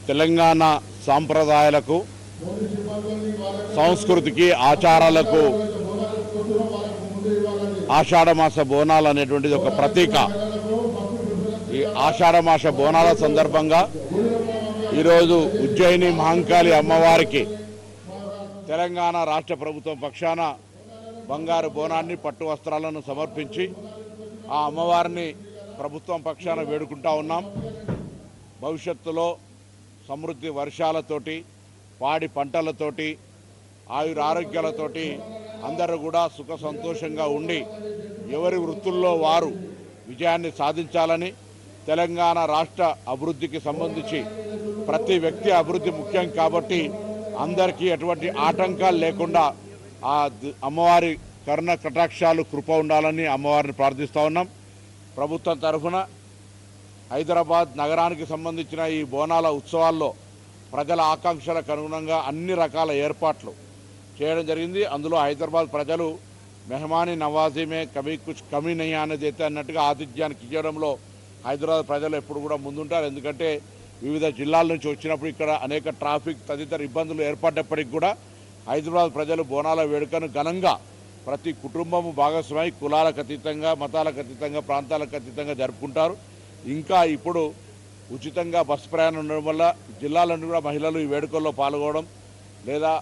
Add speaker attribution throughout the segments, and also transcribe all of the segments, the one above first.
Speaker 1: తెలంగాణ సాంప్రదాయాలకు సంస్కృతికి ఆచారాలకు ఆషాఢమాస బోనాలు అనేటువంటిది ఒక ప్రతీక. ఈ ఆషాఢమాస బోనాల సందర్భంగా ఈరోజు ఉజ్జయిని మహంకాళి అమ్మవారికి తెలంగాణ రాష్ట్ర ప్రభుత్వం పక్షాన బంగారు బోనాన్ని పట్టు వస్త్రాలను సమర్పించి ఆ అమ్మవారిని ప్రభుత్వం పక్షాన వేడుకుంటా ఉన్నాం. భవిష్యత్తులో సమృద్ధి వర్షాలతోటి, పాడి పంటలతోటి, ఆయురారోగ్యాలతోటి అందరూ కూడా సుఖ సంతోషంగా ఉండి ఎవరి వృత్తుల్లో వారు విజయాన్ని సాధించాలని, తెలంగాణ రాష్ట్ర అభివృద్ధికి సంబంధించి ప్రతి వ్యక్తి అభివృద్ధి ముఖ్యం కాబట్టి అందరికీ ఎటువంటి ఆటంకాలు లేకుండా ఆ అమ్మవారి కరుణ కటాక్షాలు కృప ఉండాలని అమ్మవారిని ప్రార్థిస్తూ ఉన్నాం. ప్రభుత్వం తరఫున హైదరాబాద్ నగరానికి సంబంధించిన ఈ బోనాల ఉత్సవాల్లో ప్రజల ఆకాంక్షలకు అనుగుణంగా అన్ని రకాల ఏర్పాట్లు చేయడం జరిగింది. అందులో హైదరాబాద్ ప్రజలు మెహమాని నవాజీ మే కభీ కుచ్ కమీ నహీ అనేది అయితే అన్నట్టుగా ఆతిథ్యానికి ఇవ్వడంలో హైదరాబాద్ ప్రజలు ఎప్పుడు కూడా ముందుంటారు. ఎందుకంటే వివిధ జిల్లాల నుంచి వచ్చినప్పుడు ఇక్కడ అనేక ట్రాఫిక్ తదితర ఇబ్బందులు ఏర్పడ్డప్పటికి కూడా హైదరాబాద్ ప్రజలు బోనాల వేడుకను ఘనంగా ప్రతి కుటుంబము భాగస్వామి కులాలకు అతీతంగా, మతాలకు అతీతంగా, ప్రాంతాలకు అతీతంగా జరుపుకుంటారు. ఇంకా ఇప్పుడు ఉచితంగా బస్సు ప్రయాణం ఉండడం వల్ల జిల్లాలను కూడా మహిళలు ఈ వేడుకల్లో పాల్గొనడం, లేదా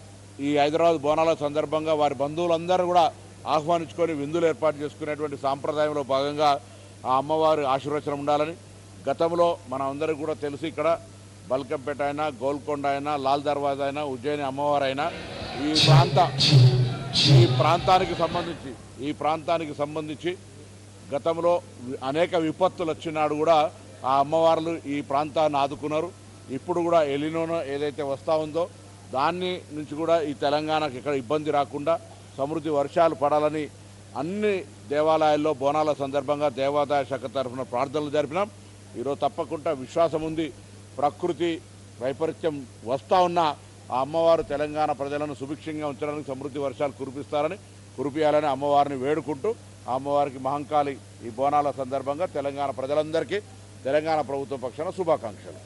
Speaker 1: ఈ హైదరాబాద్ బోనాల సందర్భంగా వారి బంధువులందరూ కూడా ఆహ్వానించుకొని విందులు ఏర్పాటు చేసుకునేటువంటి సాంప్రదాయంలో భాగంగా ఆ అమ్మవారి ఆశీర్వచనం ఉండాలని, గతంలో మనం అందరికీ కూడా తెలుసు, ఇక్కడ బల్కంపేట అయినా, గోల్కొండ అయినా, లాల్ దర్వాజా అయినా, ఉజ్జయిని అమ్మవారు అయినా ఈ ప్రాంతానికి సంబంధించి గతంలో అనేక విపత్తులు వచ్చినాడు కూడా ఆ అమ్మవార్లు ఈ ప్రాంతాన్ని ఆదుకున్నారు. ఇప్పుడు కూడా ఎలినోనో ఏదైతే వస్తూ ఉందో దాన్ని నుంచి కూడా ఈ తెలంగాణకు ఇక్కడ ఇబ్బంది రాకుండా సమృద్ధి వర్షాలు పడాలని అన్ని దేవాలయాల్లో బోనాల సందర్భంగా దేవాదాయ శాఖ తరఫున ప్రార్థనలు జరిపినాం. ఈరోజు తప్పకుండా విశ్వాసం ఉంది, ప్రకృతి వైపరీత్యం వస్తూ ఉన్న ఆ అమ్మవారు తెలంగాణ ప్రజలను సుభిక్షంగా ఉంచడానికి సమృద్ధి వర్షాలు కురిపియాలని అమ్మవారిని వేడుకుంటూ ఆ అమ్మవారికి మహంకాళి ఈ బోనాల సందర్భంగా తెలంగాణ ప్రజలందరికీ తెలంగాణ ప్రభుత్వం పక్షాన శుభాకాంక్షలు.